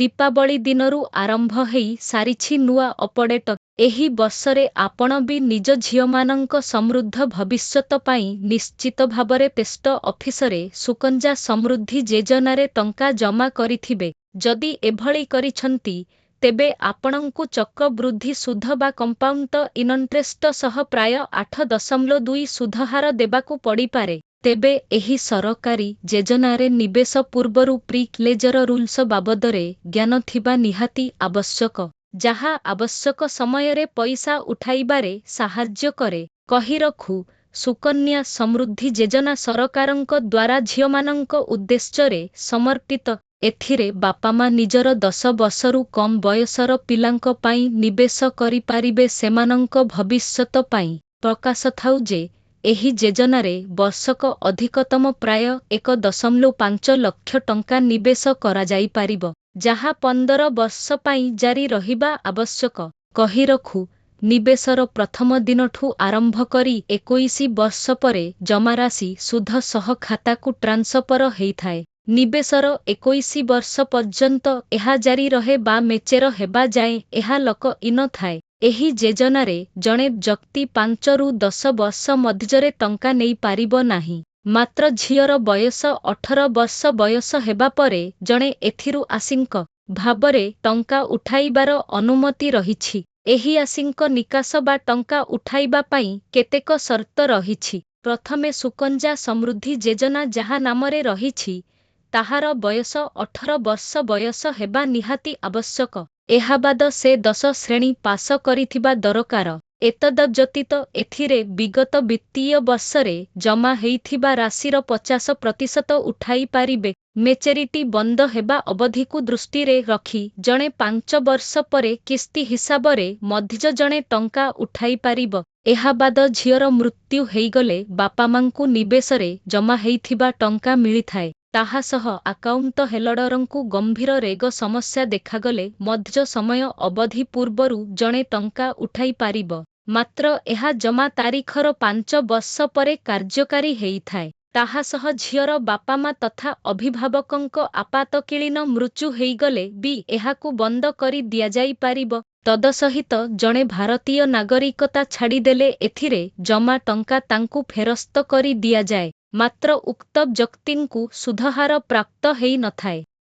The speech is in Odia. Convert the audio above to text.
ଦୀପାବଳି ଦିନରୁ ଆରମ୍ଭ ହେଇ ସାରିଛି ନୂଆ ଅପଡେଟ୍। ଏହି ବର୍ଷରେ ଆପଣ ବି ନିଜ ଝିଅମାନଙ୍କ ସମୃଦ୍ଧ ଭବିଷ୍ୟତ ପାଇଁ ନିଶ୍ଚିତ ଭାବରେ ପୋଷ୍ଟ ଅଫିସରେ ସୁକନ୍ୟା ସମୃଦ୍ଧି ଯୋଜନାରେ ଟଙ୍କା ଜମା କରିଥିବେ। ଯଦି ଏଭଳି କରିଛନ୍ତି, ତେବେ ଆପଣଙ୍କୁ ଚକ୍ରବୃଦ୍ଧି ସୁଧ ବା କମ୍ପାଉଣ୍ଡ ଇଣ୍ଟରେଷ୍ଟ ସହ ପ୍ରାୟ 8.2 ସୁଧ ହାର ଦେବାକୁ ପଡ଼ିପାରେ। ତେବେ ଏହି ସରକାରୀ ଯୋଜନାରେ ନିବେଶ ପୂର୍ବରୁ ପ୍ରି-କ୍ଲୋଜର ରୁଲ୍ସ ବାବଦରେ ଜ୍ଞାନ ଥିବା ନିହାତି ଆବଶ୍ୟକ, ଯାହା ଆବଶ୍ୟକ ସମୟରେ ପଇସା ଉଠାଇବାରେ ସାହାଯ୍ୟ କରେ। କହି ରଖୁ, ସୁକନ୍ୟା ସମୃଦ୍ଧି ଯୋଜନା ସରକାରଙ୍କ ଦ୍ୱାରା ଝିଅମାନଙ୍କ ଉଦ୍ଦେଶ୍ୟରେ ସମର୍ପିତ। ଏଥିରେ ବାପାମା ନିଜର 10 ବର୍ଷରୁ କମ୍ ବୟସର ପିଲାଙ୍କ ପାଇଁ ନିବେଶ କରିପାରିବେ ସେମାନଙ୍କ ଭବିଷ୍ୟତ ପାଇଁ। ପ୍ରକାଶଥାଉ ଯେ, ଏହି ଯୋଜନାରେ ବର୍ଷକ ଅଧିକତମ ପ୍ରାୟ 1.5 ଲକ୍ଷ ଟଙ୍କା ନିବେଶ କରାଯାଇପାରିବ, ଯାହା 15 ବର୍ଷ ପାଇଁ ଜାରି ରହିବା ଆବଶ୍ୟକ। କହି ରଖୁ, ନିବେଶର ପ୍ରଥମ ଦିନଠୁ ଆରମ୍ଭ କରି 21 ବର୍ଷ ପରେ ଜମାରାଶି ସୁଧ ସହ ଖାତାକୁ ଟ୍ରାନ୍ସଫର ହେଇଥାଏ। ନିବେଶର 21 ବର୍ଷ ପର୍ଯ୍ୟନ୍ତ ଏହା ଜାରି ରହେ ବା ମେଚେର ହେବା ଯାଏଁ ଏହା ଲକ୍ ଇନ୍ ଥାଏ। ଏହି ଯୋଜନାରେ ଜଣେ ବ୍ୟକ୍ତି 5 ରୁ 10 ବର୍ଷ ମଧ୍ୟରେ ଟଙ୍କା ନେଇପାରିବ ନାହିଁ। ମାତ୍ର ଝିଅର ବୟସ 18 ବର୍ଷ ବୟସ ହେବା ପରେ ଜଣେ ଏଥିରୁ ଆଂଶିକ ଭାବରେ ଟଙ୍କା ଉଠାଇବାର ଅନୁମତି ରହିଛି। ଏହି ଆଂଶିକ ନିକାଶ ବା ଟଙ୍କା ଉଠାଇବା ପାଇଁ କେତେକ ସର୍ତ୍ତ ରହିଛି। ପ୍ରଥମେ, ସୁକନ୍ୟା ସମୃଦ୍ଧି ଯୋଜନା ଯାହା ନାମରେ ରହିଛି, ତାହାର ବୟସ 18 ବର୍ଷ ବୟସ ହେବା ନିହାତି ଆବଶ୍ୟକ। ଏହା ବାଦ ସେ 10 ଶ୍ରେଣୀ ପାସ କରିଥିବା ଦରକାର। ଏତଦବ୍ୟତୀତ ଏଥିରେ ବିଗତ ବିତ୍ତୀୟ ବର୍ଷରେ ଜମା ହେଇଥିବା ରାଶିର 50% ଉଠାଇ ପାରିବେ। ମେଚେରିଟି ବନ୍ଦ ହେବା ଅବଧିକୁ ଦୃଷ୍ଟିରେ ରଖି ଜଣେ 5 ବର୍ଷ ପରେ କିସ୍ତି ହିସାବରେ ମଧ୍ୟ ଜଣେ ଟଙ୍କା ଉଠାଇପାରିବ। ଏହା ବାଦ ଝିଅର ମୃତ୍ୟୁ ହେଇଗଲେ ବାପାମାଙ୍କୁ ନିବେଶରେ ଜମା ହେଇଥିବା ଟଙ୍କା ମିଳିଥାଏ। ତାହା ସହ ଆକାଉଣ୍ଟ ହୋଲ୍ଡରଙ୍କୁ ଗମ୍ଭୀର ରୋଗ ସମସ୍ୟା ଦେଖାଗଲେ ମଧ୍ୟ ସମୟ ଅବଧି ପୂର୍ବରୁ ଜଣେ ଟଙ୍କା ଉଠାଇପାରିବ। ମାତ୍ର ଏହା ଜମା ତାରିଖର 5 ବର୍ଷ ପରେ କାର୍ଯ୍ୟକାରୀ ହେଇଥାଏ। ତାହା ସହ ଝିଅର ବାପାମା ତଥା ଅଭିଭାବକଙ୍କ ଆପାତକାଳୀନ ମୃତ୍ୟୁ ହେଇଗଲେ ବି ଏହାକୁ ବନ୍ଦ କରି ଦିଆଯାଇପାରିବ। ତଦସହିତ ଜଣେ ଭାରତୀୟ ନାଗରିକତା ଛାଡ଼ିଦେଲେ ଏଥିରେ ଜମା ଟଙ୍କା ତାଙ୍କୁ ଫେରସ୍ତ କରି ଦିଆଯାଏ। ମାତ୍ର ଉକ୍ତ ବ୍ୟକ୍ତିଙ୍କୁ ସୁଧହାର ପ୍ରାପ୍ତ ହେଇନଥାଏ।